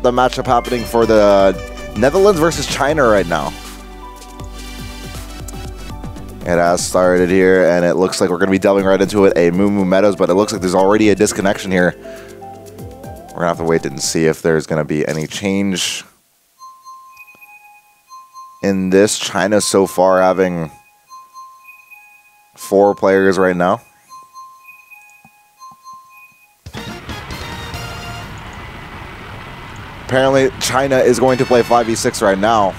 The matchup happening for the Netherlands versus China right now. It has started here, and it looks like we're going to be delving right into it. A Moo Moo Meadows, but it looks like there's already a disconnection here. We're going to have to wait and see if there's going to be any change in this. China so far having 4 players right now. Apparently, China is going to play 5v6 right now.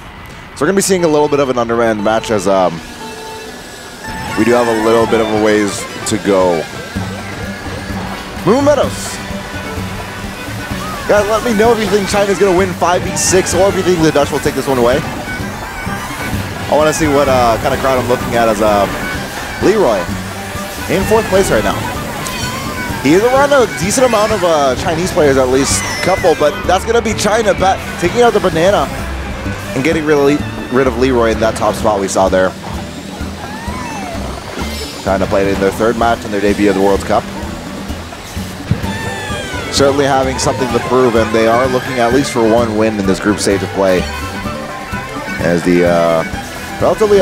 So we're going to be seeing a little bit of an undermanned match as we do have a little bit of a ways to go. Moo Meadows. Guys, let me know if you think China's going to win 5v6 or if you think the Dutch will take this one away. I want to see what kind of crowd I'm looking at as Leroy in 4th place right now. He is around a decent amount of Chinese players, at least a couple, but that's going to be China taking out the banana and getting rid of Leroy in that top spot we saw there. China played in their 3rd match in their debut of the World Cup. Certainly having something to prove, and they are looking at least for 1 win in this group stage of play. As the relatively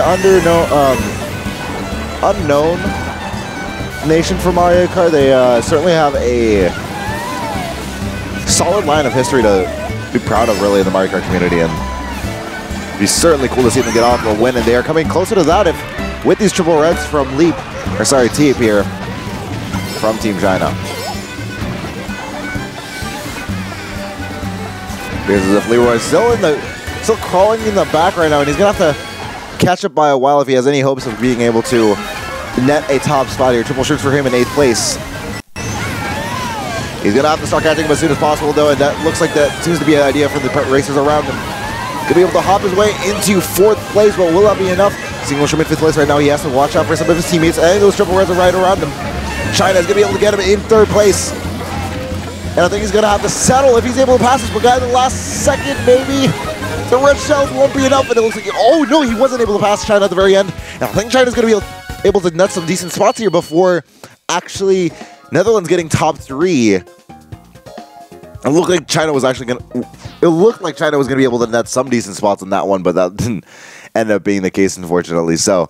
unknown nation for Mario Kart, they certainly have a solid line of history to be proud of, really, in the Mario Kart community, and it'd be certainly cool to see them get off a win, and they are coming closer to that with these triple reds from Teep here from Team China. Because as if Leroy's still crawling in the back right now, and he's gonna have to catch up by a while if he has any hopes of being able to net a top spot here. Triple shirts for him in 8th place. He's going to have to start catching him as soon as possible, though, and that looks like that seems to be an idea for the racers around him. Going to be able to hop his way into 4th place, but will that be enough? Single Schmidt 5th place right now. He has to watch out for some of his teammates, and those triple reds are right around him. China's going to be able to get him in 3rd place. And I think he's going to have to settle if he's able to pass this, but guy in the last second, maybe. The red shells won't be enough, and it looks like, oh no, he wasn't able to pass China at the very end. And I think China's going to be able to net some decent spots here before actually Netherlands getting top 3. It looked like China was actually going to be able to net some decent spots in that one, but that didn't end up being the case, unfortunately. So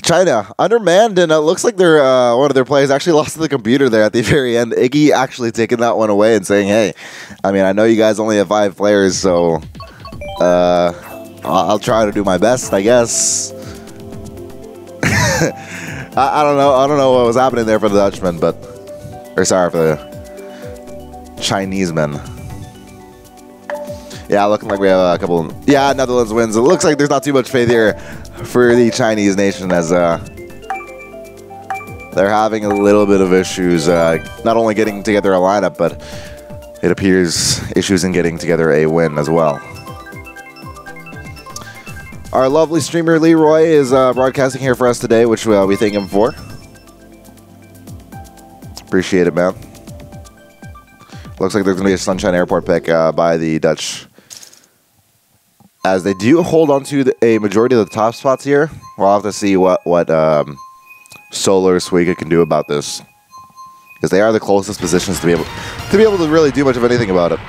China undermanned, and it looks like their one of their players actually lost to the computer there at the very end. Iggy actually taking that one away and saying, "Hey, I mean, I know you guys only have 5 players, so I'll try to do my best, I guess." I don't know what was happening there for the Dutchman, for the Chinese men. Yeah, looking like we have a couple. Yeah, Netherlands wins. It looks like there's not too much faith here for the Chinese nation, as they're having a little bit of issues, not only getting together a lineup, but it appears issues in getting together a win as well. Our lovely streamer Leroy is broadcasting here for us today, which we thank him for. Appreciate it, man. Looks like there's going to be a Sunshine Airport pick by the Dutch, as they do hold on to a majority of the top spots here. We'll have to see what Solar Suica can do about this, because they are the closest positions to be able to really do much of anything about it.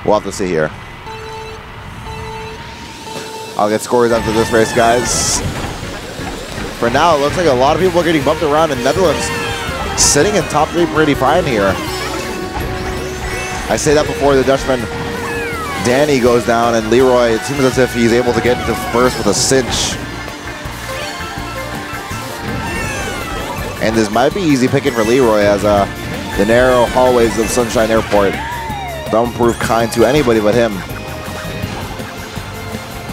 We'll have to see here. I'll get scores after this race, guys. For now, it looks like a lot of people are getting bumped around in Netherlands, sitting in top 3 pretty fine here. I say that before the Dutchman Danny goes down, and Leroy, it seems as if he's able to get into 1st with a cinch. And this might be easy picking for Leroy, as the narrow hallways of Sunshine Airport don't prove kind to anybody but him.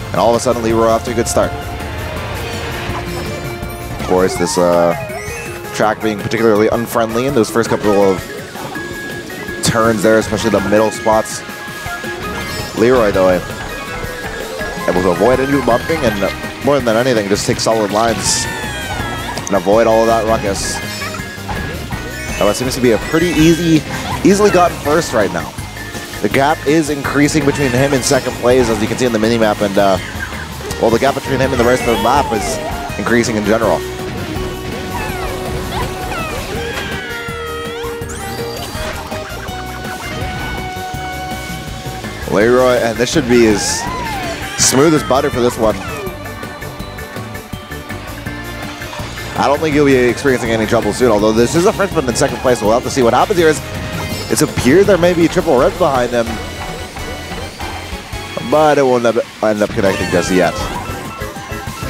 And all of a sudden, Leroy off to a good start. Of course, this track being particularly unfriendly in those first couple of turns there, especially the middle spots. Leroy, though, able to avoid any bumping, and more than anything, just take solid lines and avoid all of that ruckus. Now, it seems to be a pretty easily gotten 1st right now. The gap is increasing between him and 2nd place, as you can see in the minimap, and well, the gap between him and the rest of the map is increasing in general. Leroy, and this should be as smooth as butter for this one. I don't think he'll be experiencing any trouble soon, although this is a Frenchman in second place, so we'll have to see what happens here. It appears there may be triple reds behind him, but it won't end up connecting just yet.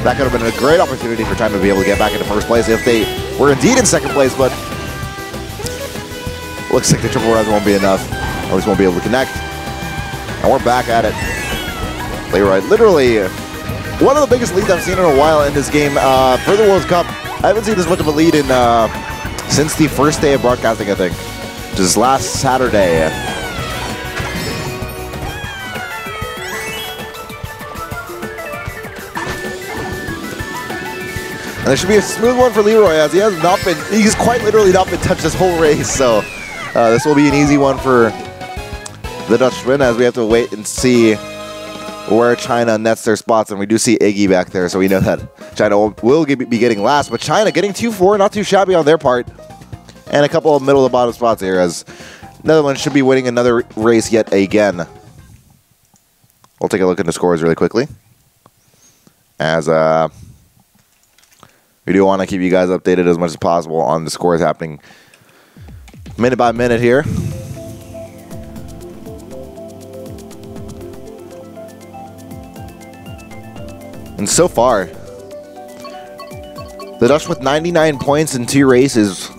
That could have been a great opportunity for China to be able to get back into first place if they were indeed in second place, but looks like the triple reds won't be enough, or at least won't be able to connect. And we're back at it. Leroy, literally one of the biggest leads I've seen in a while in this game for the World Cup. I haven't seen this much of a lead in since the first day of broadcasting, I think, which is last Saturday. And there should be a smooth one for Leroy, as he's quite literally not been touched this whole race, so this will be an easy one for the Dutchman, as we have to wait and see where China nets their spots, and we do see Iggy back there, so we know that China will be getting last, but China getting 2-4, not too shabby on their part, and a couple of middle to bottom spots here, as Netherlands should be winning another race yet again. We'll take a look at the scores really quickly, as we do want to keep you guys updated as much as possible on the scores happening minute by minute here. And so far, the Dutch with 99 points in 2 races,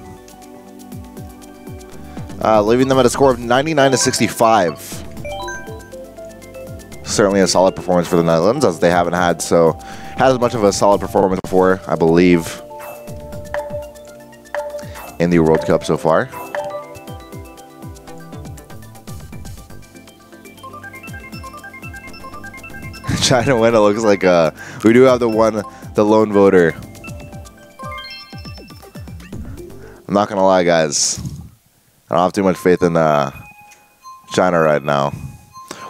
leaving them at a score of 99-65. Certainly a solid performance for the Netherlands, as they haven't had as much of a solid performance before, I believe, in the World Cup so far. China win, it looks like we do have the lone voter. I'm not gonna lie, guys, I don't have too much faith in China right now.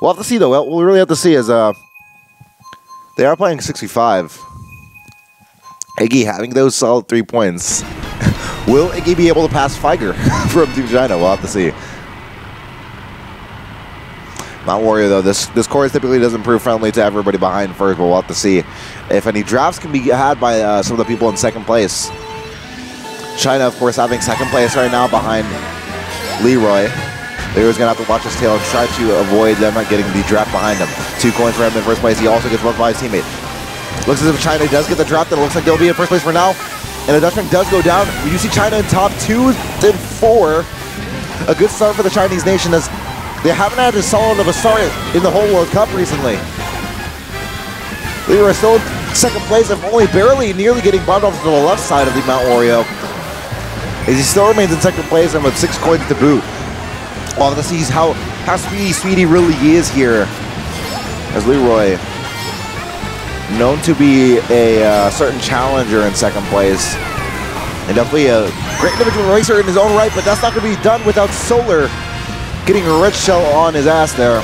We'll have to see, though. We'll really have to see, as they are playing 65. Iggy having those solid 3 points. Will Iggy be able to pass Feiger from Team China? We'll have to see. Mount Warrior, though, this course typically doesn't prove friendly to everybody behind first, but we'll have to see if any drafts can be had by some of the people in second place. China, of course, having second place right now behind Leroy. Leroy's going to have to watch his tail and try to avoid them not getting the draft behind him. 2 coins for him in first place. He also gets bumped by his teammate. Looks as if China does get the draft, and it looks like they'll be in first place for now. And the Dutchman does go down. We do see China in top 2 and 4. A good start for the Chinese nation, as they haven't had as solid of a start in the whole World Cup recently. Leroy still in second place, and only barely nearly getting bumped off to the left side of the Mount Wario, as he still remains in second place and with 6 coins to boot. Well, let's see how speedy really is here, as Leroy, known to be a certain challenger in second place, and definitely a great individual racer in his own right, but that's not going to be done without Solar getting a red shell on his ass there.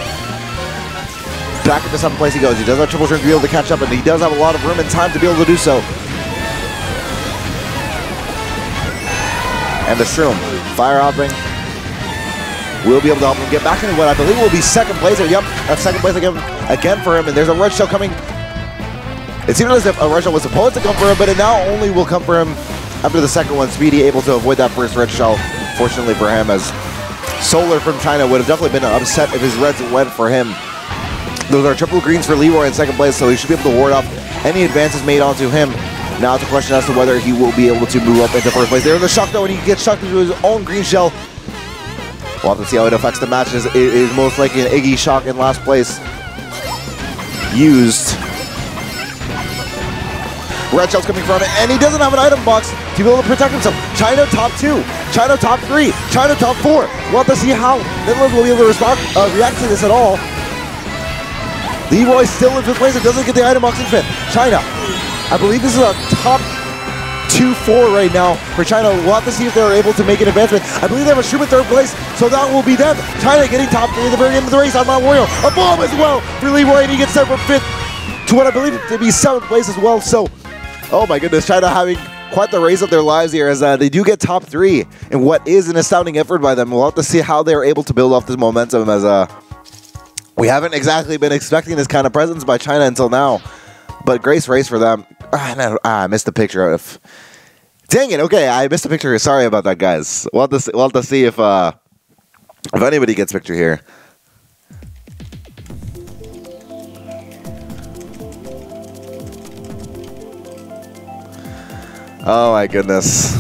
Back into second place he goes. He does have triple string to be able to catch up, and he does have a lot of room and time to be able to do so. And the Shroom, fire hopping, will be able to help him get back into what I believe will be second place. Yep, that's second place again for him, and there's a red shell coming. It seemed as if a red shell was supposed to come for him, but it now only will come for him after the second one. Speedy able to avoid that first red shell, fortunately for him, as Solar from China would have definitely been upset if his reds went for him. Those are triple greens for Leroy in second place, so he should be able to ward off any advances made onto him. Now it's a question as to whether he will be able to move up into first place. There's the shock, though, and he gets shocked into his own green shell. We'll have to see how it affects the matches. It is most likely an Iggy shock in last place used. Red shell's coming from it, and he doesn't have an item box to be able to protect himself. China top 2, China top 3, China top 4. We'll have to see how Netherlands will be able to react to this at all. Leroy still in 5th place and doesn't get the item box in 5th. China, I believe this is a top 2-4 right now for China. We'll have to see if they're able to make an advancement. I believe they have a Shroom in 3rd place, so that will be them. China getting top 3 at the very end of the race on Mount Wario. A bomb as well for Leroy, and he gets sent from 5th to what I believe to be 7th place as well. So, oh my goodness, China having quite the race of their lives here, as they do get top 3 in what is an astounding effort by them. We'll have to see how they're able to build off this momentum, as We haven't exactly been expecting this kind of presence by China until now. But great race for them. I missed the picture of... Dang it, okay, I missed the picture. Sorry about that, guys. We'll have to see if anybody gets picture here. Oh my goodness.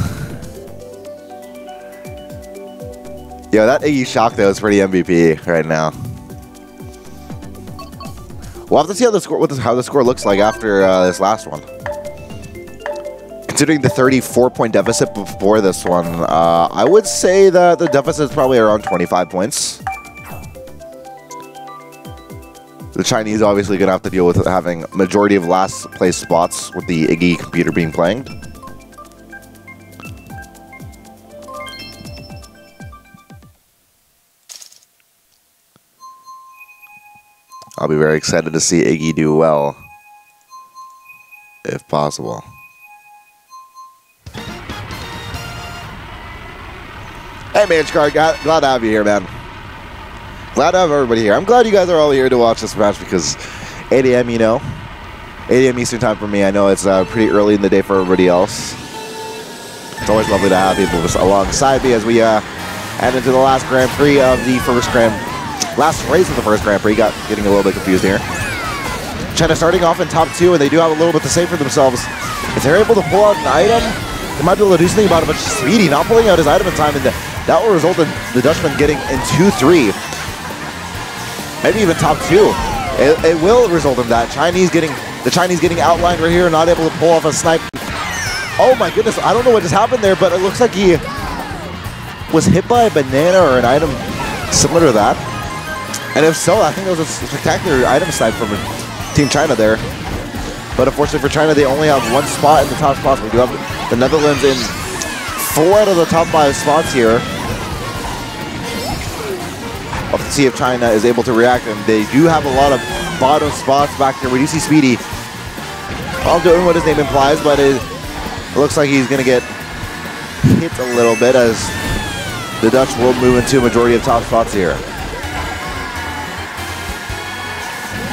Yo, that Iggy shock though is pretty MVP right now. We'll have to see how the score looks like after this last one. Considering the 34-point deficit before this one, I would say that the deficit is probably around 25 points. The Chinese obviously going to have to deal with having majority of last place spots with the Iggy computer being clanged. I'll be very excited to see Iggy do well, if possible. Hey, Manchcard, glad to have you here, man. Glad to have everybody here. I'm glad you guys are all here to watch this match because 8 a.m., you know, 8 a.m. Eastern time for me. I know it's pretty early in the day for everybody else. It's always lovely to have people alongside me as we head into the last Grand Prix of the last race of the first Grand Prix. Getting a little bit confused here. China starting off in top 2, and they do have a little bit to say for themselves. If they're able to pull out an item, they might be able to do something about it, but Speedy not pulling out his item in time, and that will result in the Dutchman getting in 2-3. Maybe even top 2. It will result in that. The Chinese getting outlined right here, not able to pull off a snipe. Oh my goodness, I don't know what just happened there, but it looks like he was hit by a banana or an item similar to that. And if so, I think it was a spectacular item snipe from Team China there. But unfortunately for China, they only have one spot in the top spots. We do have the Netherlands in 4 out of the top 5 spots here. We'll have to see if China is able to react, and they do have a lot of bottom spots back there. We do see Speedy all doing what his name implies, but it looks like he's going to get hit a little bit as the Dutch will move into a majority of top spots here.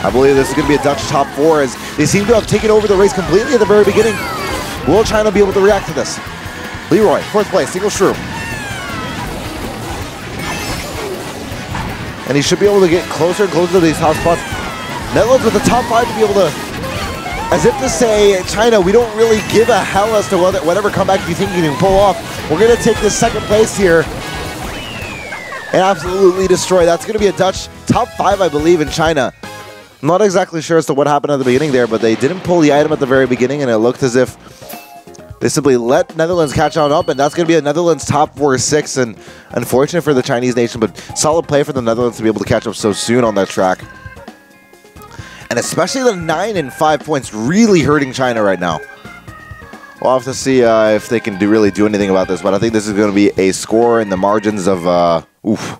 I believe this is going to be a Dutch top 4 as they seem to have taken over the race completely at the very beginning. Will China be able to react to this? Leroy, 4th place, single shroom. And he should be able to get closer and closer to these top spots. Netherlands with the top 5 to be able to, as if to say, China, we don't really give a hell as to whatever comeback you think you can pull off. We're going to take this 2nd place here and absolutely destroy. That's going to be a Dutch top 5, I believe, in China. I'm not exactly sure as to what happened at the beginning there, but they didn't pull the item at the very beginning, and it looked as if they simply let Netherlands catch on up, and that's going to be a Netherlands top 4-6, and unfortunate for the Chinese nation, but solid play for the Netherlands to be able to catch up so soon on that track. And especially the 9 and 5 points really hurting China right now. We'll have to see if they can really do anything about this, but I think this is going to be a score in the margins of, oof.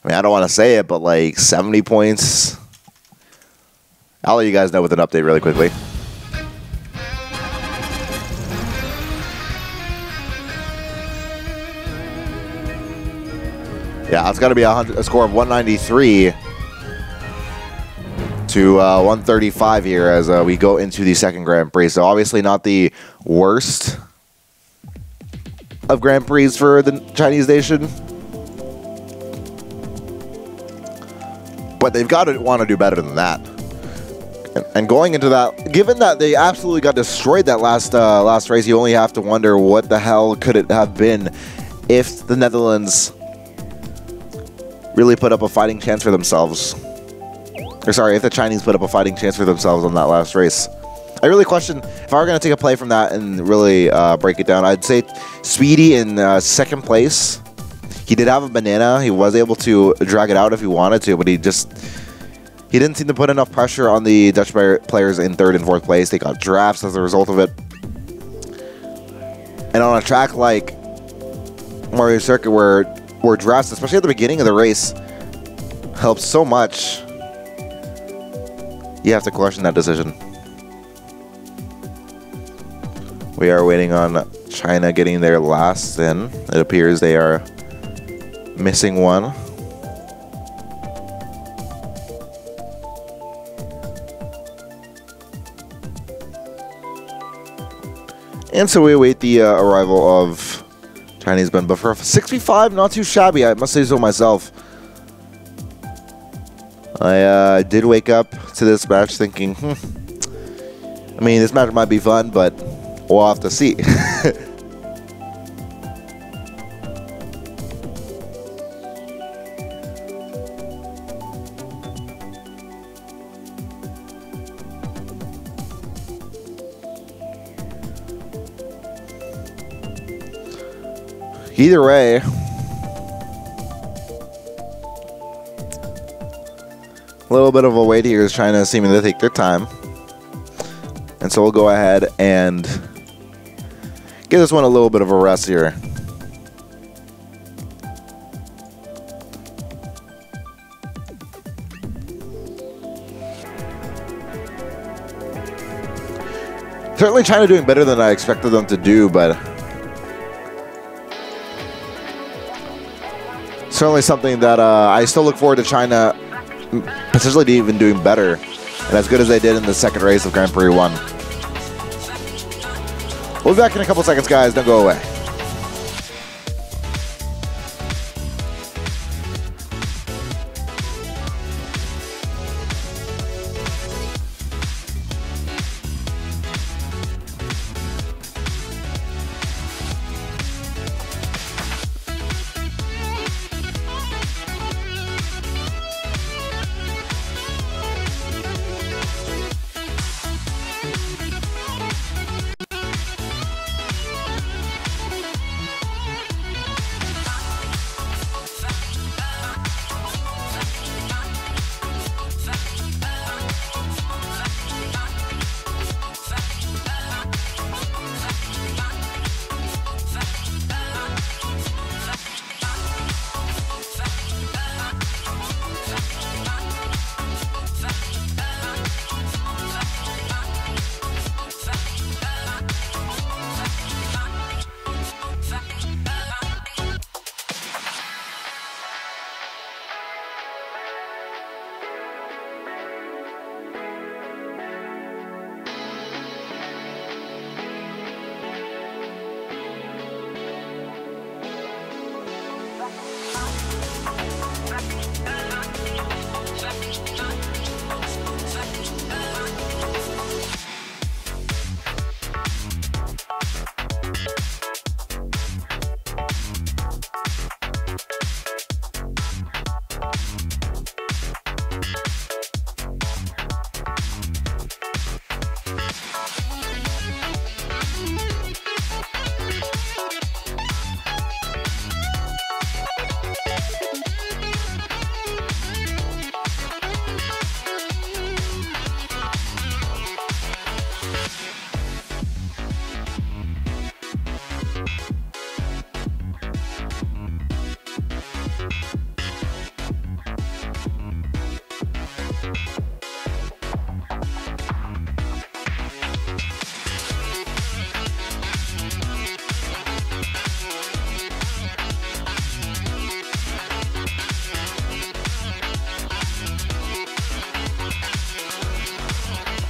I mean, I don't want to say it, but like 70 points. I'll let you guys know with an update really quickly. Yeah, it's got to be a score of 193 to 135 here as we go into the 2nd Grand Prix. So obviously not the worst of Grand Prix for the Chinese nation. But they've got to want to do better than that. And going into that, given that they absolutely got destroyed that last race, you only have to wonder what the hell could it have been if the Netherlands really put up a fighting chance for themselves. Or sorry, if the Chinese put up a fighting chance for themselves on that last race. I really question, if I were going to take a play from that and really break it down, I'd say Speedy in 2nd place. He did have a banana. He was able to drag it out if he wanted to, but he didn't seem to put enough pressure on the Dutch players in 3rd and 4th place. They got drafts as a result of it. And on a track like Mario Circuit where drafts, especially at the beginning of the race, helps so much, you have to question that decision. We are waiting on China getting their last in. It appears they are missing one. And so we await the arrival of Chinese Ben. But for 6v5, not too shabby, I must say so myself. I did wake up to this match thinking, I mean, this match might be fun, but we'll have to see. Either way, a little bit of a wait here is China seeming to take their time. And so we'll go ahead and give this one a little bit of a rest here. Certainly China doing better than I expected them to do, but certainly something that I still look forward to China potentially even doing better and as good as they did in the second race of Grand Prix 1. We'll be back in a couple seconds, guys. Don't go away.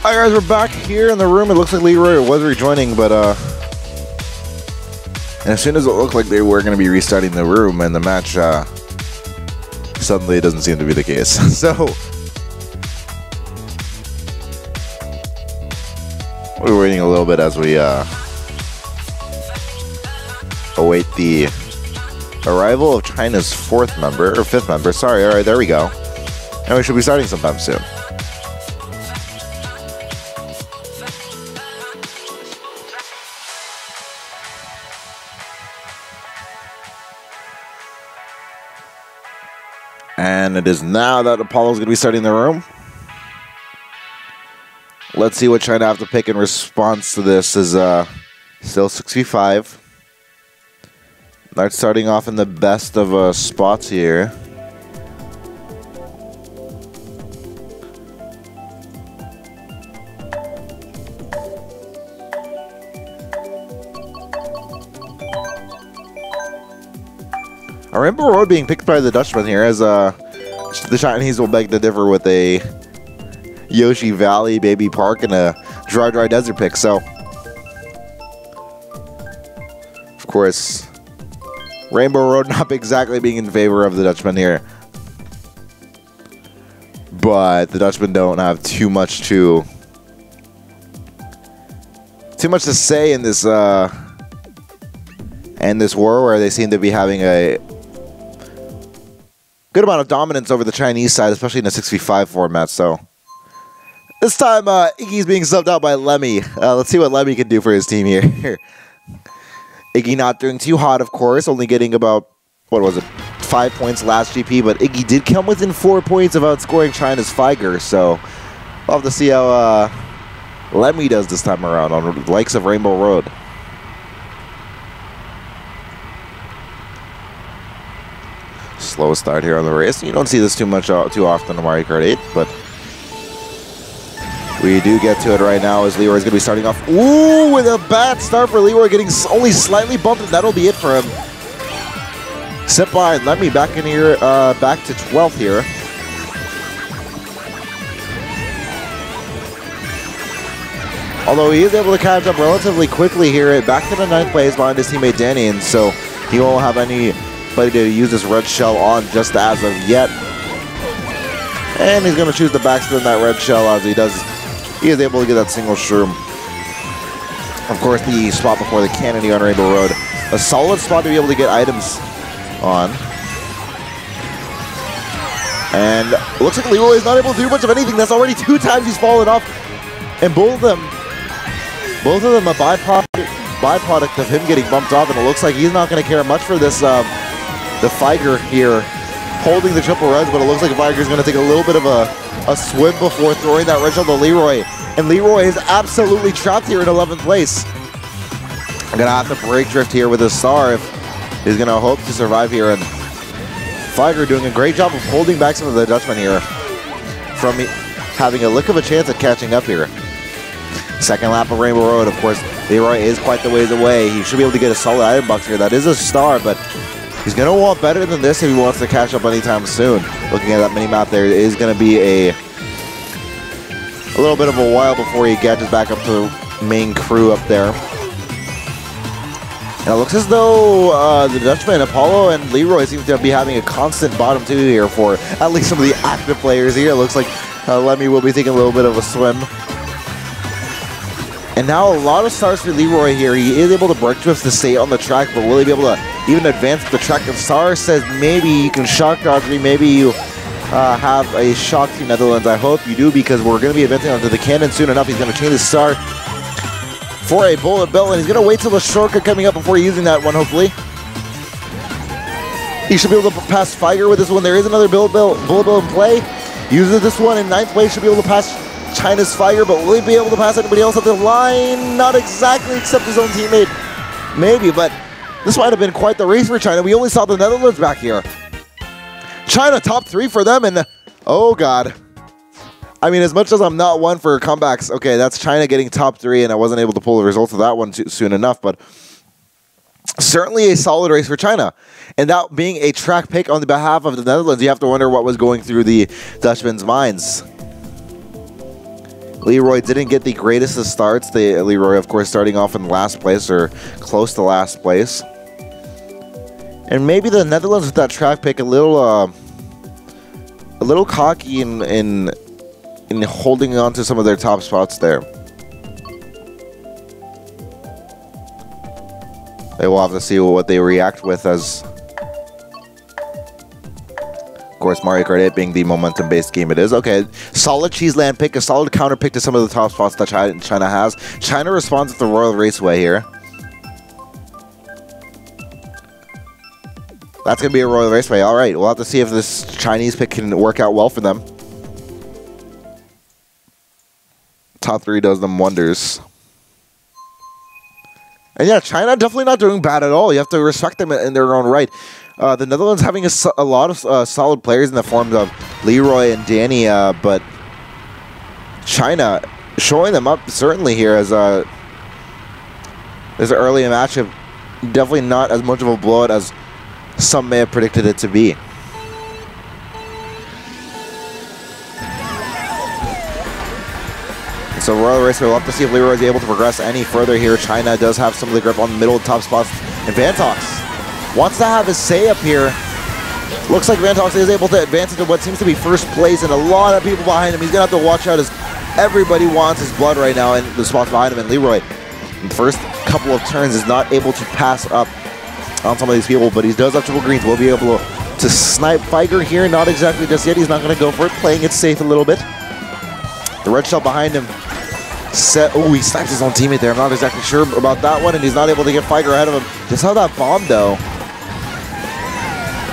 Hi guys, we're back here in the room. It looks like Leroy was rejoining, but and as soon as it looked like they were going to be restarting the room and the match, suddenly it doesn't seem to be the case. So we're waiting a little bit as we await the arrival of China's fifth member. Sorry, all right, there we go. And we should be starting sometime soon. And it is now that Apollo's going to be starting the room. Let's see what China have to pick in response to this. Is still 6v5. Not starting off in the best of spots here. I remember Road being picked by the Dutchman here, as the Chinese will beg to differ with a Yoshi Valley, Baby Park, and a Dry Desert pick. So course, Rainbow Road not exactly being in favor of the Dutchman here. But the Dutchmen don't have too much to say in this war, where they seem to be having a good amount of dominance over the Chinese side, especially in a 6v5 format. So this time, Iggy's being subbed out by Lemmy. Let's see what Lemmy can do for his team here. Iggy not doing too hot, of course, only getting about, what was it, 5 points last GP, but Iggy did come within 4 points of outscoring China's Figer, so we'll have to see how Lemmy does this time around on the likes of Rainbow Road. Slow start here on the race. You don't see this too often in Mario Kart 8, but we do get to it right now as Leroy's going to be starting off. Ooh, with a bad start for Leroy, getting only slightly bumped, and that'll be it for him. Sit behind Lemmy back in here, back to 12th here. Although he is able to catch up relatively quickly here, back to the 9th place behind his teammate Danny, and so he won't have anybody to use this red shell on just as of yet. And he's going to choose to backspin that red shell as he does. He is able to get that single shroom. Of course, the spot before the cannon here on Rainbow Road. A solid spot to be able to get items on. And it looks like Leroy is not able to do much of anything. That's already 2 times he's fallen off. And both of them a byproduct of him getting bumped off. And it looks like he's not going to care much for this, the Figer here holding the triple reds, but it looks like Viger is going to take a little bit of a swim before throwing that red shell to Leroy. And Leroy is absolutely trapped here in 11th place. I'm going to have to break drift here with a star if he's going to hope to survive here. And Viger doing a great job of holding back some of the Dutchmen here from having a lick of a chance at catching up here. Second lap of Rainbow Road, of course, Leroy is quite the ways away. He should be able to get a solid item box here. That is a star, but he's going to want better than this if he wants to catch up anytime soon. Looking at that mini-map there, it is going to be a little bit of a while before he catches back up to the main crew up there. And it looks as though the Dutchman, Apollo, and Leroy seem to be having a constant bottom 2 here for at least some of the active players here. It looks like Lemmy will be taking a little bit of a swim. And now a lot of stars for Leroy here. He is able to break drifts to stay on the track, but will he be able to even advance the track? If Star says maybe you can shock dodge me, maybe you have a shock to Netherlands. I hope you do, because we're going to be advancing onto the cannon soon enough. He's going to change his Star for a bullet bill, and he's going to wait till the shortcut coming up before using that one, hopefully. He should be able to pass Figer with this one. There is another bullet bill in play. Uses this one in 9th place, should be able to pass China's Figer, but will he be able to pass anybody else at the line? Not exactly, except his own teammate. Maybe, but this might have been quite the race for China. We only saw the Netherlands back here. China top 3 for them, and oh god. I mean, as much as I'm not one for comebacks, okay, that's China getting top 3, and I wasn't able to pull the results of that one soon enough, but certainly a solid race for China. And that being a track pick on the behalf of the Netherlands, you have to wonder what was going through the Dutchmen's minds. Leroy didn't get the greatest of starts. Leroy, of course, starting off in last place or close to last place. And maybe the Netherlands with that track pick a little cocky in holding on to some of their top spots there. They will have to see what they react with, as of course, Mario Kart 8 being the momentum-based game it is. Okay, solid Cheeseland pick, a solid counter pick to some of the top spots that China has. China responds with the Royal Raceway here. That's going to be a Royal Raceway. All right, we'll have to see if this Chinese pick can work out well for them. Top 3 does them wonders. And yeah, China definitely not doing bad at all. You have to respect them in their own right. The Netherlands having a lot of solid players in the forms of Leroy and Danny, but China showing them up certainly here as there's an early matchup. Definitely not as much of a blowout as some may have predicted it to be. So Royal Racer will have to see if Leroy is able to progress any further here. China does have some of the grip on the middle top spots. And Vantox wants to have his say up here. Looks like Vantox is able to advance into what seems to be first place, and a lot of people behind him. He's going to have to watch out as everybody wants his blood right now, and the spots behind him. And Leroy, in the first couple of turns, is not able to pass up on some of these people, but he does have triple greens. Will be able to snipe Figer here. Not exactly just yet. He's not going to go for it, playing it safe a little bit. The red shell behind him. Oh, he snipes his own teammate there. I'm not exactly sure about that one, and he's not able to get Figer ahead of him. Just how that bomb, though.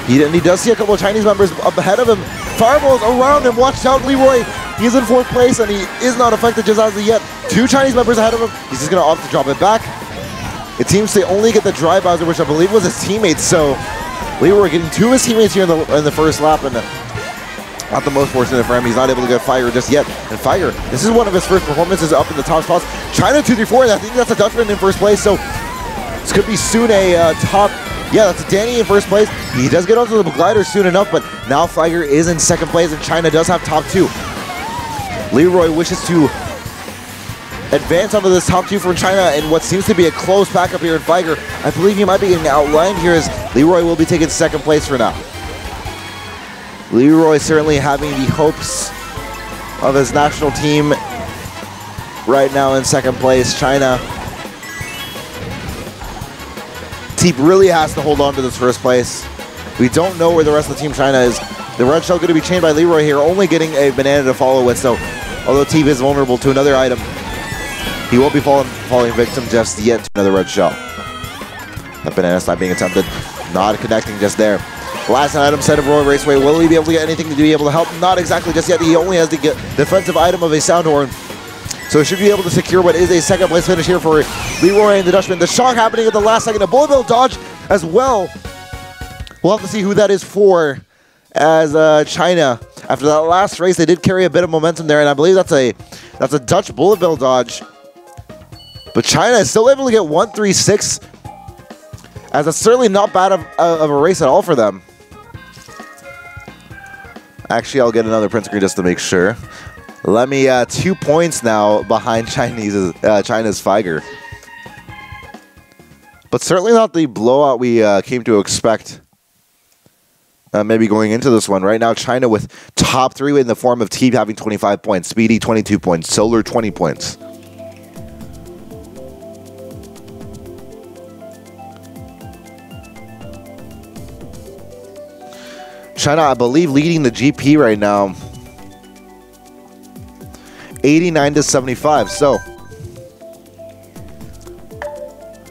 He does see a couple of Chinese members up ahead of him. Fireballs around him. Watch out, Leroy. He's in 4th place, and he is not affected just as of yet. 2 Chinese members ahead of him. He's just going to opt to drop it back. It seems to only get the dry Bowser, which I believe was his teammates. So Leroy getting 2 of his teammates here in the first lap, and not the most fortunate for him. He's not able to get Figer just yet. And Figer, this is one of his first performances up in the top spots. China 2-3-4, and I think that's a Dutchman in 1st place. So this could be soon a top. Yeah, that's Danny in 1st place. He does get onto the glider soon enough, but now Figer is in 2nd place, and China does have top 2. Leroy wishes to advance onto this top 2 from China in what seems to be a close pack up here in Figer. I believe he might be getting outlined here as Leroy will be taking 2nd place for now. Leroy certainly having the hopes of his national team right now in 2nd place. China team really has to hold on to this 1st place. We don't know where the rest of the team China is. The red shell going to be chained by Leroy here, only getting a banana to follow with. So although Team is vulnerable to another item, he won't be falling victim just yet to another red shell. That banana snipe being attempted, not connecting just there. Last item set of Royal Raceway. Will he be able to get anything to be able to help? Not exactly just yet. He only has the defensive item of a sound horn. So he should be able to secure what is a 2nd place finish here for Leroy and the Dutchman. The shock happening at the last second. A bullet bill dodge as well. We'll have to see who that is for, as China, after that last race, they did carry a bit of momentum there, and I believe that's a Dutch bullet bill dodge. But China is still able to get 1-3-6, as it's certainly not bad of a race at all for them. Actually, I'll get another print screen just to make sure. Let me 2 points now behind China's Figer. But certainly not the blowout we came to expect. Maybe going into this one. Right now, China with top 3 in the form of Team having 25 points, Speedy 22 points, Solar 20 points. China, I believe, leading the GP right now, 89-75. So,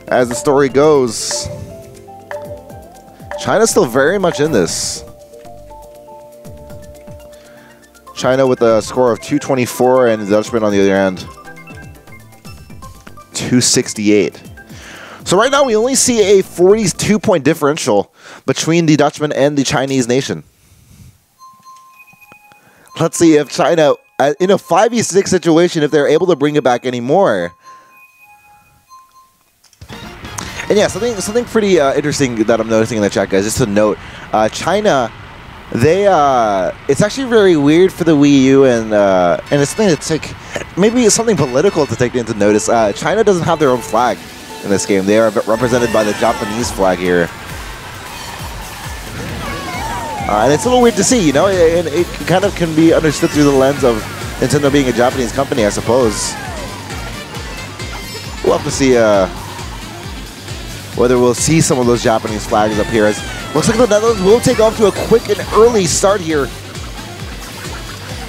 as the story goes, China's still very much in this. China with a score of 224, and the Dutchman on the other end, 268. So right now we only see a 42-point differential between the Dutchman and the Chinese nation. Let's see if China, in a 5v6 situation, if they're able to bring it back anymore. And yeah, something pretty interesting that I'm noticing in the chat, guys, just to note, China, it's actually very weird for the Wii U, and it's something that's like, maybe it's something political to take into notice. China doesn't have their own flag in this game. They are represented by the Japanese flag here. And it's a little weird to see, you know, it kind of can be understood through the lens of Nintendo being a Japanese company, I suppose. We'll have to see whether we'll see some of those Japanese flags up here. As looks like the Netherlands will take off to a quick and early start here.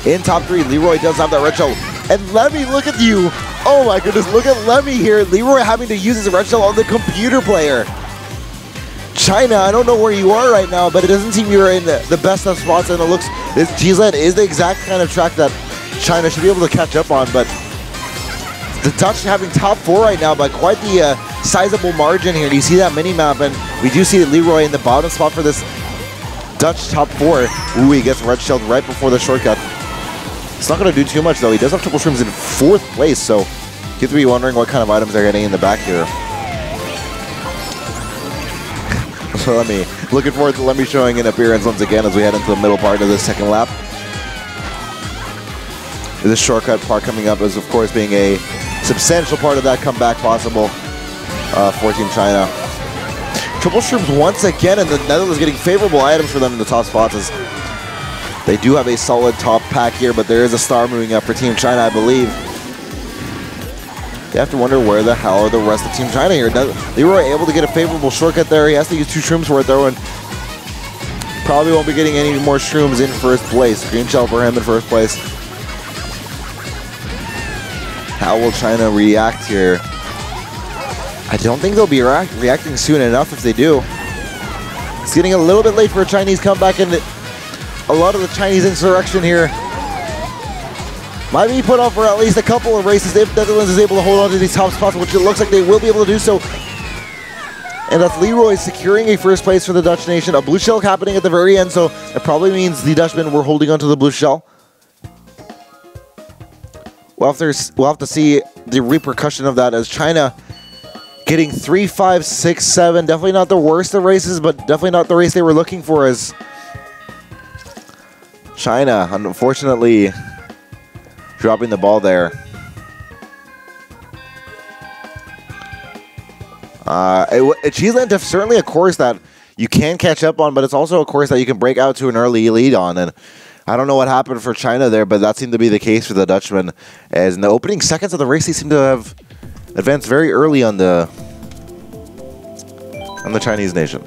In top 3, Leroy does have that red shell. And Lemmy, look at you. Oh my goodness, look at Lemmy here. Leroy having to use his red shell on the computer player. China, I don't know where you are right now, but it doesn't seem you're in the best of spots, and it looks, this GZ is the exact kind of track that China should be able to catch up on, but the Dutch having top 4 right now by quite the sizable margin here. You see that mini-map, and we do see Leroy in the bottom spot for this Dutch top 4. Ooh, he gets red shelled right before the shortcut. It's not going to do too much, though. He does have triple shrooms in 4th place, so you have to be wondering what kind of items they're getting in the back here. So looking forward to Lemmy showing an appearance once again as we head into the middle part of the 2nd lap. this shortcut part coming up is, of course, being a substantial part of that comeback possible for Team China. Triple Shrooms once again, and the Netherlands getting favorable items for them in the top spots as they do have a solid top pack here, but there is a star moving up for Team China, I believe. You have to wonder where the hell are the rest of Team China here. Leroy able to get a favorable shortcut there. He has to use 2 shrooms for it though, and probably won't be getting any more shrooms in first place. Green shell for him in first place. How will China react here? I don't think they'll be reacting soon enough if they do. It's getting a little bit late for a Chinese comeback, and a lot of the Chinese insurrection here might be put off for at least a couple of races if Netherlands is able to hold on to these top spots, which it looks like they will be able to do so. And that's Leroy securing a first place for the Dutch nation. A blue shell happening at the very end, so it probably means the Dutchmen were holding onto the blue shell. We'll have to see the repercussion of that as China getting 3, 5, 6, 7. Definitely not the worst of races, but definitely not the race they were looking for, as China, unfortunately, dropping the ball there. Cheeseland is certainly a course that you can catch up on, but it's also a course that you can break out to an early lead on. And I don't know what happened for China there, but that seemed to be the case for the Dutchmen. As in the opening seconds of the race, they seem to have advanced very early on the Chinese nation.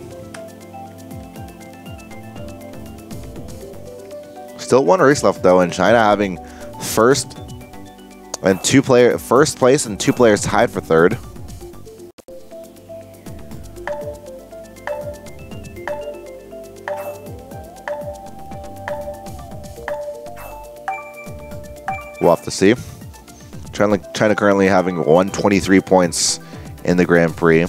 Still 1 race left though, and China having first place and 2 players tied for third. We'll have to see. China currently having 123 points in the Grand Prix.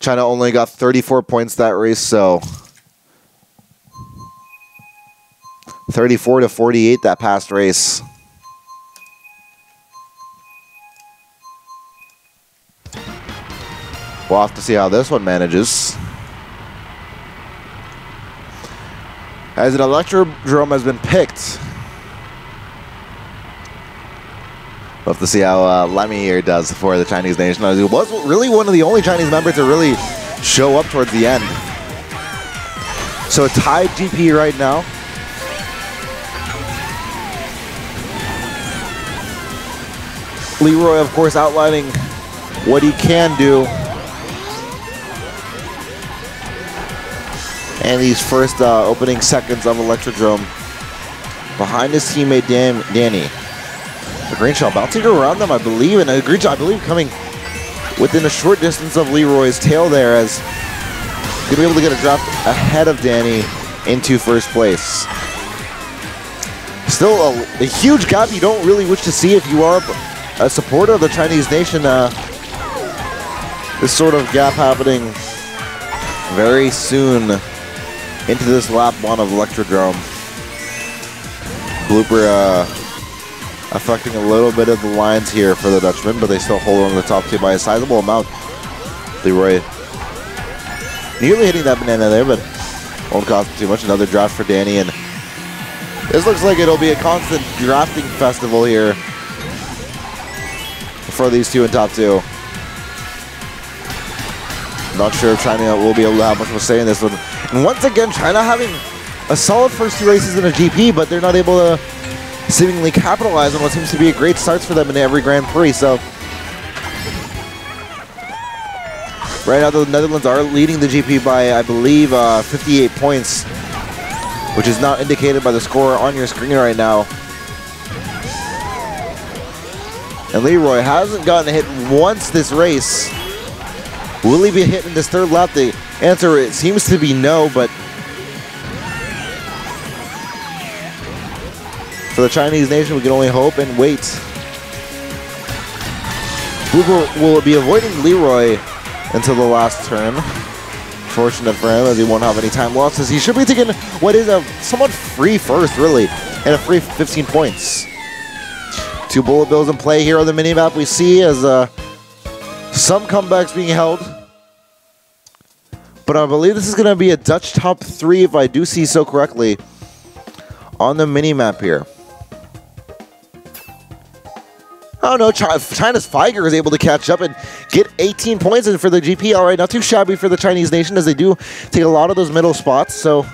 China only got 34 points that race, so 34 to 48 that past race. We'll have to see how this one manages. As an Electrodrome has been picked. We'll have to see how Lemmy here does for the Chinese nation. He was really one of the only Chinese members to really show up towards the end. So a tied GP right now. Leroy, of course, outlining what he can do. And these first opening seconds of Electrodrome behind his teammate Danny. The green shell bouncing around them, I believe, and a green shell, I believe, coming within a short distance of Leroy's tail there, as he's going to be able to get a draft ahead of Danny into first place. Still a huge gap you don't really wish to see if you are a supporter of the Chinese nation. This sort of gap happening very soon into this lap 1 of Electrodrome. Blooper affecting a little bit of the lines here for the Dutchmen, but they still hold on to the top 2 by a sizable amount. Leroy nearly hitting that banana there, but won't cost him too much. Another draft for Danny, and this looks like it'll be a constant drafting festival here for these 2 in top 2. Not sure if China will be able to have much of a say in this one. And once again, China having a solid first 2 races in a GP, but they're not able to seemingly capitalize on what seems to be a great starts for them in every Grand Prix. So right now the Netherlands are leading the GP by, I believe, 58 points, which is not indicated by the score on your screen right now. And Leroy hasn't gotten a hit once this race. Will he be hit in this 3rd lap? The answer, it seems to be no, but for the Chinese nation, we can only hope and wait. Blooper will be avoiding Leroy until the last turn. Fortunate for him, as he won't have any time losses. He should be taking what is a somewhat free first, really, and a free 15 points. 2 bullet bills in play here on the minimap. We see as some comebacks being held. But I believe this is going to be a Dutch top 3, if I do see so correctly, on the mini-map here. Oh no, China's Feiger is able to catch up and get 18 points in for the GP. All right, not too shabby for the Chinese nation, as they do take a lot of those middle spots. So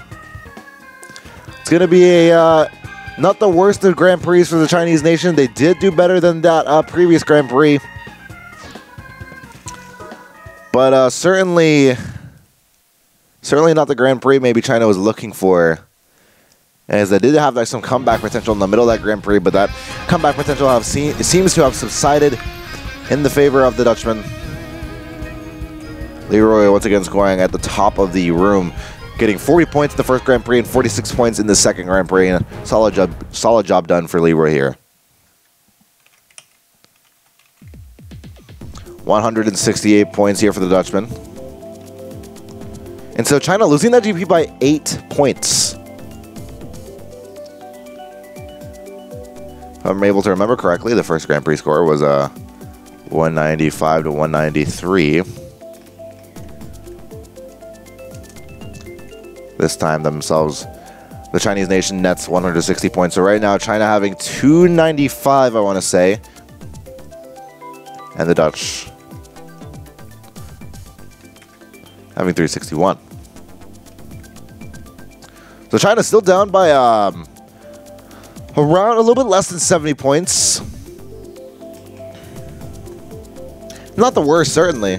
it's going to be a not the worst of Grand Prix for the Chinese nation. They did do better than that previous Grand Prix. But certainly not the Grand Prix maybe China was looking for, as they did have like some comeback potential in the middle of that Grand Prix, but that comeback potential seems to have subsided in the favor of the Dutchman. Leroy once again scoring at the top of the room, getting 40 points in the first Grand Prix and 46 points in the second Grand Prix. And a solid job done for Leroy here. 168 points here for the Dutchman. And so China losing that GP by 8 points. If I'm able to remember correctly, the first Grand Prix score was 195 to 193. This time themselves, the Chinese nation nets 160 points. So right now, China having 295, I want to say. And the Dutch having 361. So China's still down by around a little bit less than 70 points. Not the worst, certainly.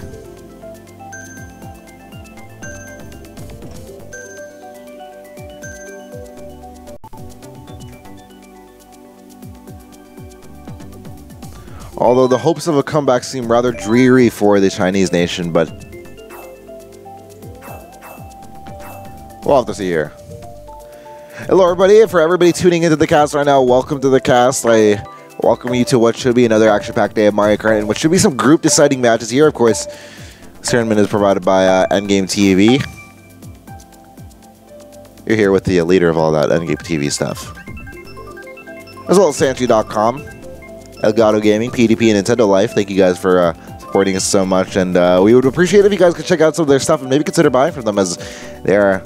Although the hopes of a comeback seem rather dreary for the Chinese nation, but we'll have to see here. Hello everybody, for everybody tuning into the cast right now, welcome to the cast. I welcome you to what should be another action-packed day of Mario Kart, and what should be some group deciding matches here. Of course, this tournament is provided by EndGameTV. You're here with the leader of all that EndGameTV stuff, as well as Sanchi.com, Elgato Gaming, PDP, and Nintendo Life. Thank you guys for supporting us so much, and we would appreciate it if you guys could check out some of their stuff and maybe consider buying from them, as they are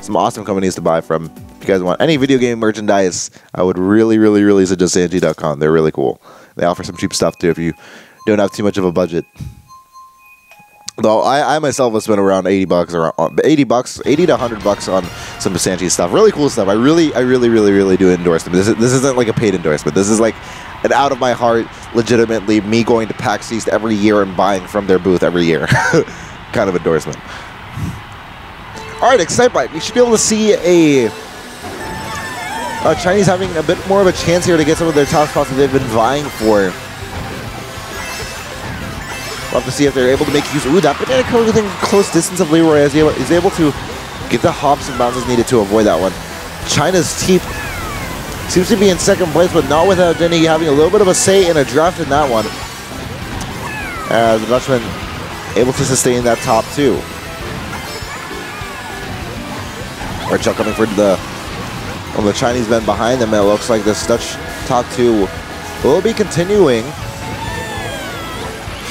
some awesome companies to buy from. If you guys want any video game merchandise, I would really suggest Sanchi.com. They're really cool. They offer some cheap stuff too if you don't have too much of a budget. Though I myself have spent around 80 to 100 bucks on some Sanchi stuff. Really cool stuff. I really do endorse them. This isn't like a paid endorsement. This is like an out of my heart, legitimately me going to PAX East every year and buying from their booth every year kind of endorsement. All right, Excitebike. We should be able to see a Chinese having a bit more of a chance here to get some of their top spots that they've been vying for. We'll have to see if they're able to make use. Ooh, that banana comes within close distance of Leroy, as he's able to get the hops and bounces needed to avoid that one. China's team seems to be in second place, but not without Denny having a little bit of a say in a draft in that one. The Dutchman able to sustain that top two. Archel coming for the Chinese men behind them, and it looks like this Dutch top two will be continuing.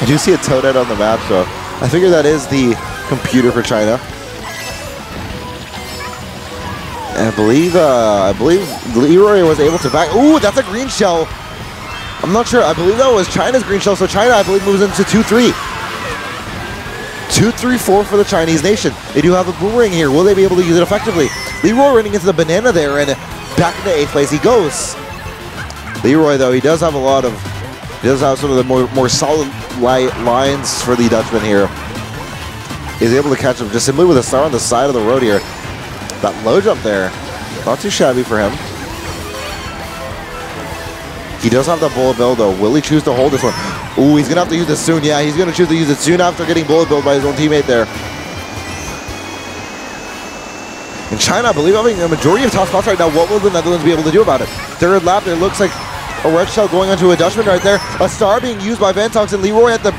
I do see a Toadette on the map, so I figure that is the computer for China. And I believe Leroy was able to back. Ooh, that's a green shell. I'm not sure. I believe that was China's green shell, so China, I believe, moves into 2-3. 2-3-4 for the Chinese nation. They do have a boomerang here. Will they be able to use it effectively? Leroy running into the banana there, and back into 8th place he goes. Leroy, though, he does have some of the more solid lines for the Dutchman here. He's able to catch him just simply with a star on the side of the road here. That low jump there, not too shabby for him. He does have the bullet bill, though. Will he choose to hold this one? Ooh, he's going to have to use this soon. Yeah, he's going to choose to use it soon after getting bullet billed by his own teammate there. In China, I believe, having a majority of top spots right now. What will the Netherlands be able to do about it? Third lap, there looks like a red shell going onto a Dutchman right there. A star being used by Vantox, and Leroy at the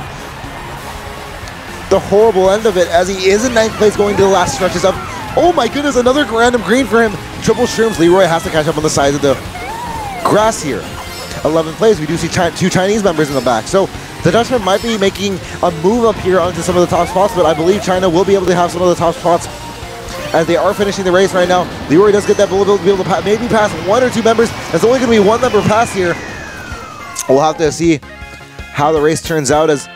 horrible end of it, as he is in 9th place going to the last stretches up. Oh my goodness, another random green for him. Triple shrooms. Leroy has to catch up on the sides of the grass here. 11th place, we do see two Chinese members in the back. So The Dutchman might be making a move up here onto some of the top spots, but I believe China will be able to have some of the top spots as they are finishing the race right now. Leroy does get that bullet bill to be able to maybe pass 1 or 2 members. There's only going to be 1 member pass here. We'll have to see how the race turns out as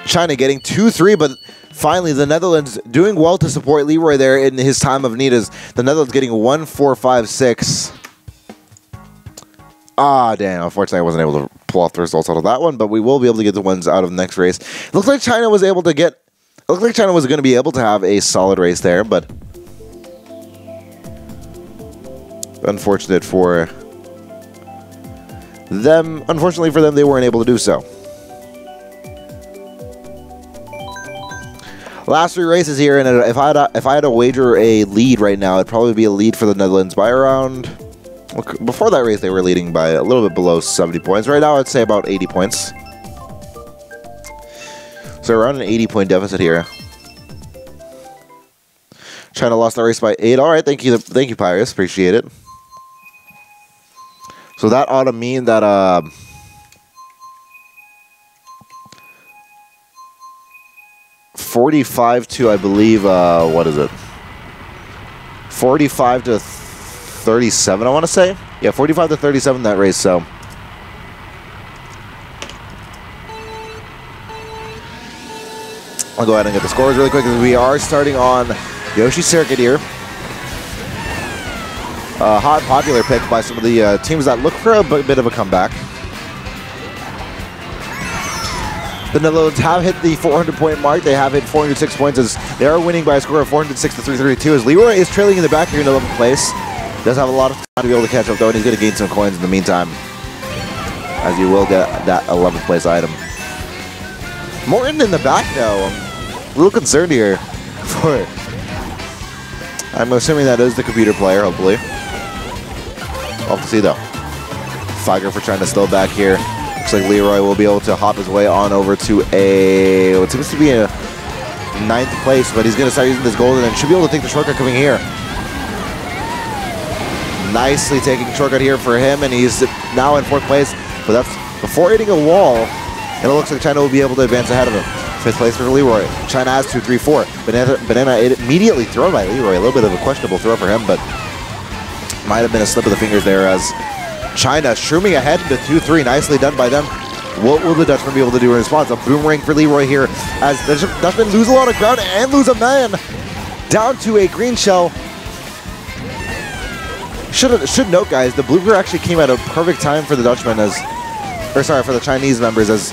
China getting 2-3, but finally the Netherlands doing well to support Leroy there in his time of need as the Netherlands getting 1-4-5-6. Ah, damn. Unfortunately, I wasn't able to pull off the results out of that one, but we will be able to get the ones out of the next race. Looks like China was able to get... Looks like China was going to be able to have a solid race there, but... Unfortunately for them, they weren't able to do so. Last 3 races here, and if I had to wager a lead right now, it'd probably be a lead for the Netherlands by around... Before that race, they were leading by a little bit below 70 points. Right now, I'd say about 80 points. So around an 80-point deficit here. China lost the race by 8. All right, thank you, Pyrus. Appreciate it. So that ought to mean that 45 to, I believe, what is it? 45 to 37, I want to say. Yeah, 45 to 37 that race, so. I'll go ahead and get the scores really quick as we are starting on Yoshi Circuit here. Hot and popular pick by some of the teams that look for a bit of a comeback. The Netherlands have hit the 400-point mark. They have hit 406 points as they are winning by a score of 406 to 332 as Leroy is trailing in the back here in 11th place. Does have a lot of time to be able to catch up though, and he's going to gain some coins in the meantime, as you will get that 11th place item. Morton in the back though. I'm a little concerned here for... I'm assuming that is the computer player, hopefully. We'll have to see though. Figer for China still back here. Looks like Leroy will be able to hop his way on over to a... what seems to be a 9th place, but he's going to start using this golden and should be able to take the shortcut coming here. Nicely taking shortcut here for him, and he's now in 4th place, but that's before hitting a wall, and it looks like China will be able to advance ahead of him. 5th place for Leroy. China has 2-3-4. Banana immediately thrown by Leroy. A little bit of a questionable throw for him, but might have been a slip of the fingers there as China shrooming ahead into 2-3. Nicely done by them. What will the Dutchman be able to do in response? A boomerang for Leroy here as the Dutchman lose a lot of ground and lose a man down to a green shell. Should note, guys, the blooper actually came at a perfect time for the Dutchman for the Chinese members as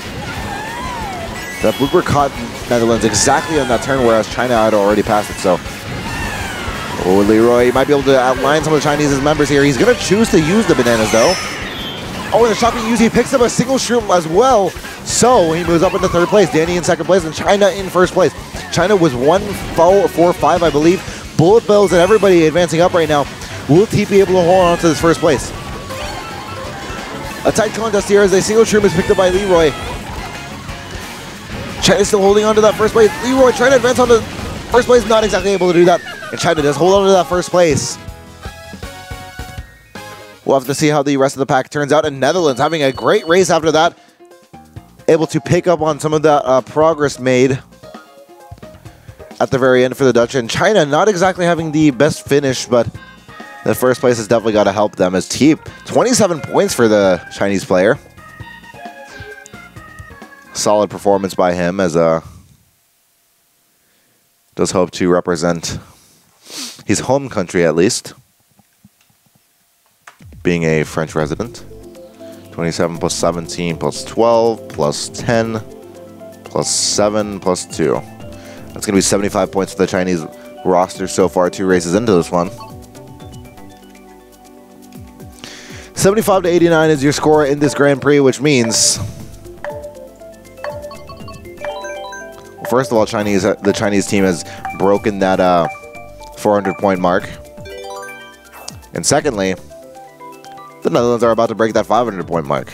that blooper caught Netherlands exactly on that turn, whereas China had already passed it. So, oh, Leroy, he might be able to outline some of the Chinese members here. He's going to choose to use the bananas, though. Oh, and the shocking use, he picks up a single shroom as well. So, he moves up into 3rd place. Danny in 2nd place, and China in 1st place. China was 1-4-5, I believe. Bullet bills and everybody advancing up right now. Will TP be able to hold on to this 1st place? A tight contest here as a single shroom is picked up by Leroy. China still holding on to that 1st place. Leroy trying to advance on to 1st place, not exactly able to do that. And China does hold on to that 1st place. We'll have to see how the rest of the pack turns out. And Netherlands having a great race after that. Able to pick up on some of that progress made at the very end for the Dutch. And China not exactly having the best finish, but the 1st place has definitely got to help them as 27 points for the Chinese player. Solid performance by him as does hope to represent his home country at least, being a French resident. 27 plus 17 plus 12 plus 10 plus 7 plus 2. That's going to be 75 points for the Chinese roster so far, 2 races into this one. 75 to 89 is your score in this Grand Prix, which means, first of all, the Chinese team has broken that 400-point mark. And secondly, the Netherlands are about to break that 500-point mark.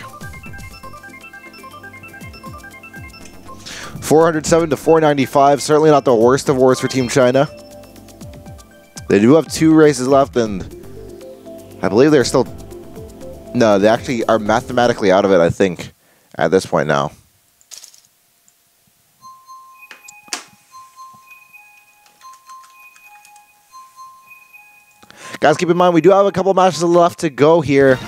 407 to 495, certainly not the worst of worst for Team China. They do have 2 races left, and I believe they're still... No, they actually are mathematically out of it, I think, at this point now. Guys, keep in mind, we do have a couple matches left to go here.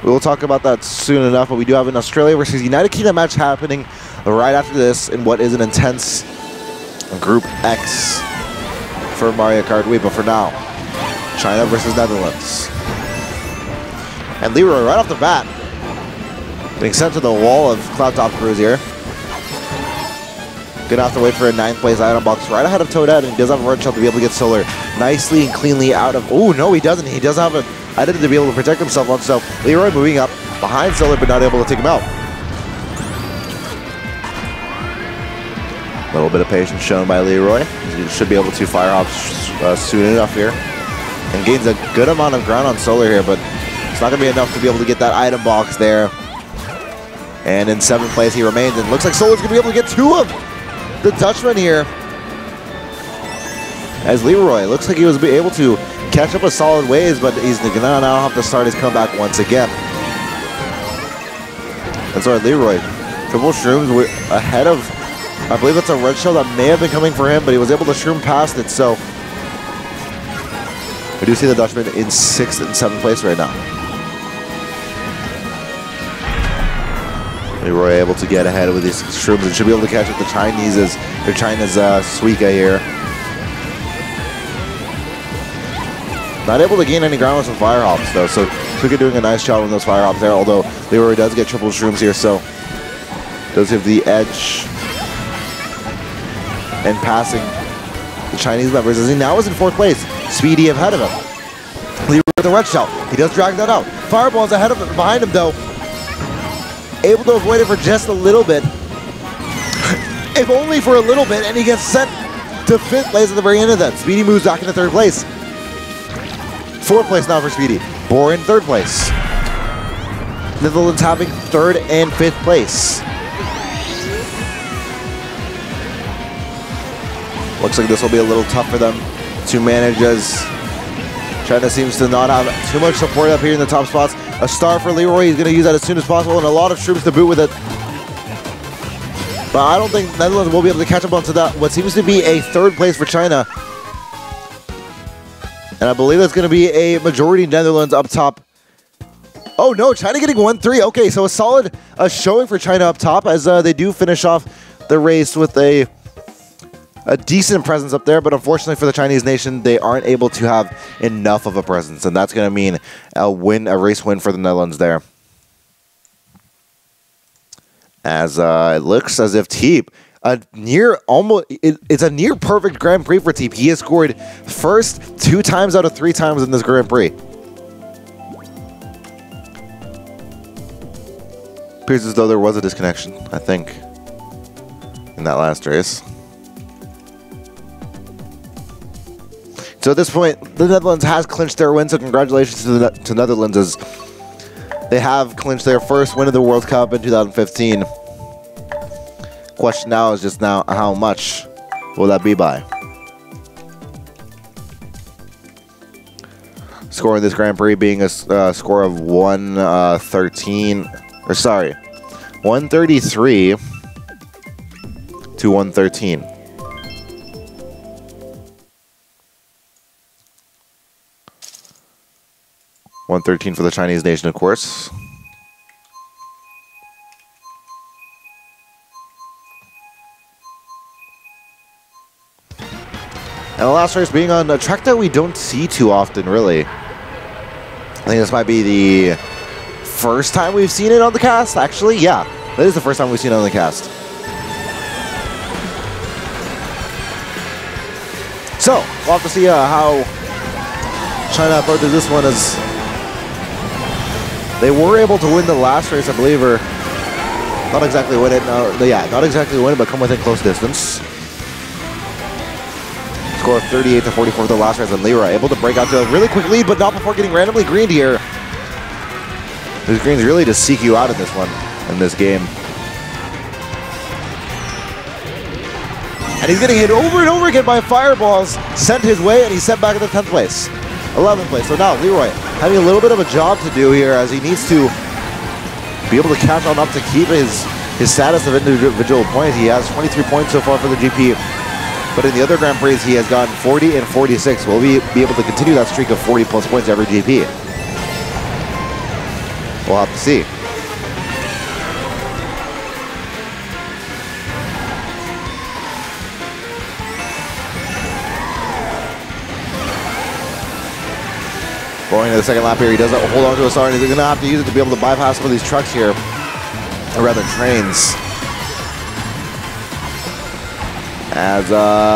We will talk about that soon enough, but we do have an Australia versus United Kingdom match happening right after this in what is an intense Group X for Mario Kart Wii. But for now, China versus Netherlands. And Leroy right off the bat being sent to the wall of Cloud Top Crews here. Gonna have to wait for a 9th place item box right ahead of Toadette, and he does have a red shell to be able to get Solar nicely and cleanly out of... Oh, no, he doesn't. He does have an item to be able to protect himself on, so Leroy moving up behind Solar, but not able to take him out. A little bit of patience shown by Leroy. He should be able to fire off soon enough here. And gains a good amount of ground on Solar here, but it's not going to be enough to be able to get that item box there. And in 7th place he remains, and looks like Solar's going to be able to get 2 of the Dutchman here. As Leroy looks like he was able to catch up a solid ways, but he's going to now have to start his comeback once again. And so Leroy, triple shrooms ahead of, I believe that's a red shell that may have been coming for him, but he was able to shroom past it. So we do see the Dutchman in 6th and 7th place right now. Leroy able to get ahead with these shrooms and should be able to catch up the China's Suika here. Not able to gain any ground with some fire hops though, so Suika doing a nice job with those fire hops there, although Leroy does get triple shrooms here, so does have the edge and passing the Chinese members as he now is in 4th place. Speedy ahead of him. Leroy with the red shell. He does drag that out. Fireball's ahead of him, behind him though. Able to avoid it for just a little bit. If only for a little bit, and he gets sent to 5th place at the very end of that. Speedy moves back into 3rd place. 4th place now for Speedy. Bohr in 3rd place. Netherlands having 3rd and 5th place. Looks like this will be a little tough for them to manage as China seems to not have too much support up here in the top spots. A star for Leroy, he's going to use that as soon as possible, and a lot of troops to boot with it. But I don't think Netherlands will be able to catch up onto that, what seems to be a 3rd place for China. And I believe that's going to be a majority Netherlands up top. Oh no, China getting 1-3. Okay, so a solid showing for China up top as they do finish off the race with a decent presence up there, but unfortunately for the Chinese nation, they aren't able to have enough of a presence, and that's going to mean a race win for the Netherlands there. As it looks as if Teep, it's a near perfect Grand Prix for Teep. He has scored first 2 times out of 3 times in this Grand Prix. Appears as though there was a disconnection, I think, in that last race. So at this point, the Netherlands has clinched their win, so congratulations to Netherlands as they have clinched their first win of the World Cup in 2015. Question now is just how much will that be by? Scoring this Grand Prix being a score of 133 to 113. $113 for the Chinese nation, of course. And the last race being on a track that we don't see too often, really. I think this might be the first time we've seen it on the cast, actually. Yeah, that is the first time we've seen it on the cast. So, we'll have to see how China approaches this one as they were able to win the last race, I believe, or not exactly win it. No, yeah, not exactly win it, but come within close distance. Score of 38 to 44 for the last race, and Leroy able to break out to a really quick lead, but not before getting randomly greened here. These greens really just seek you out in this one, in this game. And he's getting hit over and over again by fireballs sent his way, and he's sent back into 10th place. 11th place. So now Leroy having a little bit of a job to do here as he needs to be able to catch on up to keep his status of individual points. He has 23 points so far for the GP. But in the other Grand Prix, he has gotten 40 and 46. Will we be able to continue that streak of 40-plus points every GP? We'll have to see. Going to the second lap here, he doesn't hold on to a star, and he's going to have to use it to be able to bypass some of these trucks here, or rather trains. As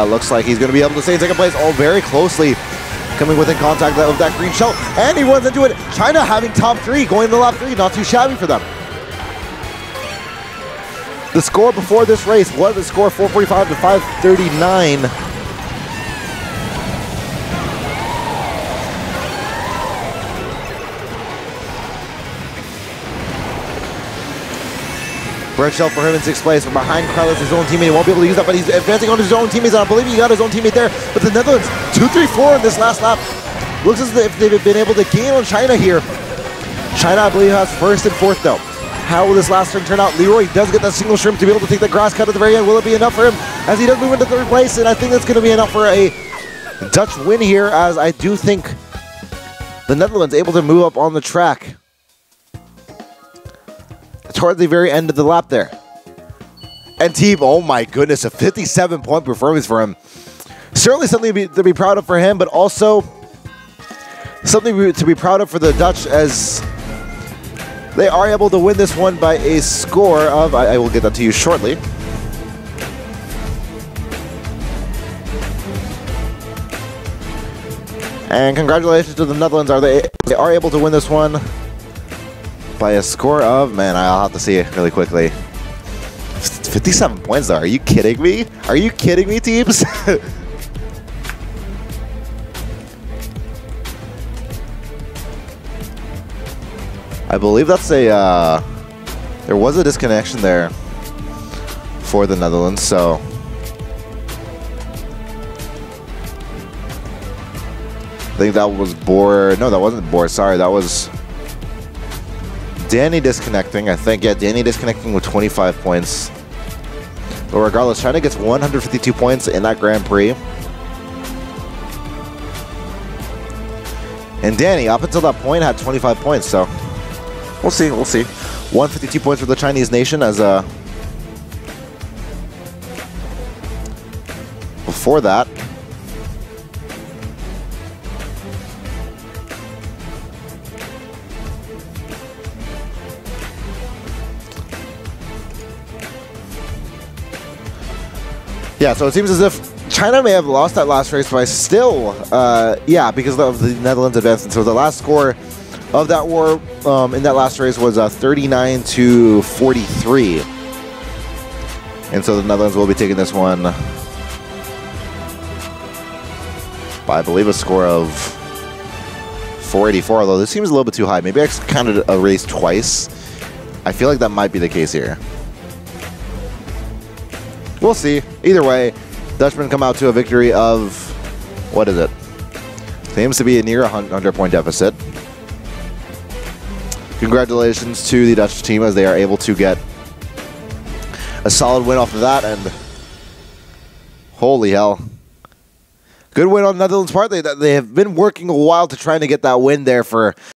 looks like he's going to be able to stay in second place, all very closely coming within contact of that green shell, and he runs into it. China having top 3, going to lap 3, not too shabby for them. The score before this race was a score 445 to 539. Red shell for him in 6th place. From behind Carlos, his own teammate. He won't be able to use that, but he's advancing on his own teammates. And I believe he got his own teammate there. But the Netherlands, 2-3-4 in this last lap. Looks as if they've been able to gain on China here. China, I believe, has 1st and 4th, though. How will this last turn turn out? Leroy does get that single shrimp to be able to take the grass cut at the very end. Will it be enough for him? As he does move into 3rd place, and I think that's going to be enough for a Dutch win here, as I do think the Netherlands able to move up on the track toward the very end of the lap there. And team, oh my goodness, a 57-point performance for him. Certainly something to be proud of for him, but also something to be proud of for the Dutch, as they are able to win this one by a score of, I will get that to you shortly. And congratulations to the Netherlands. They are able to win this one by a score of, man, I'll have to see it really quickly. 57 points though, are you kidding me? Are you kidding me, teams? I believe that's a, there was a disconnection there for the Netherlands, so. I think that was Boer, no, that wasn't Boer, sorry, that was Danny disconnecting, I think. Yeah, Danny disconnecting with 25 points. But regardless, China gets 152 points in that Grand Prix. And Danny, up until that point, had 25 points, so we'll see, we'll see. 152 points for the Chinese nation, as before that, yeah, so it seems as if China may have lost that last race, but still, yeah, because of the Netherlands advancing. So the last score of that war in that last race was 39 to 43. And so the Netherlands will be taking this one by, I believe, a score of 484, although this seems a little bit too high. Maybe I counted a race twice. I feel like that might be the case here. We'll see. Either way, Dutchmen come out to a victory of, what is it? Seems to be a near 100-point deficit. Congratulations to the Dutch team, as they are able to get a solid win off of that, and holy hell. Good win on the Netherlands' part. They have been working a while to try to get that win there for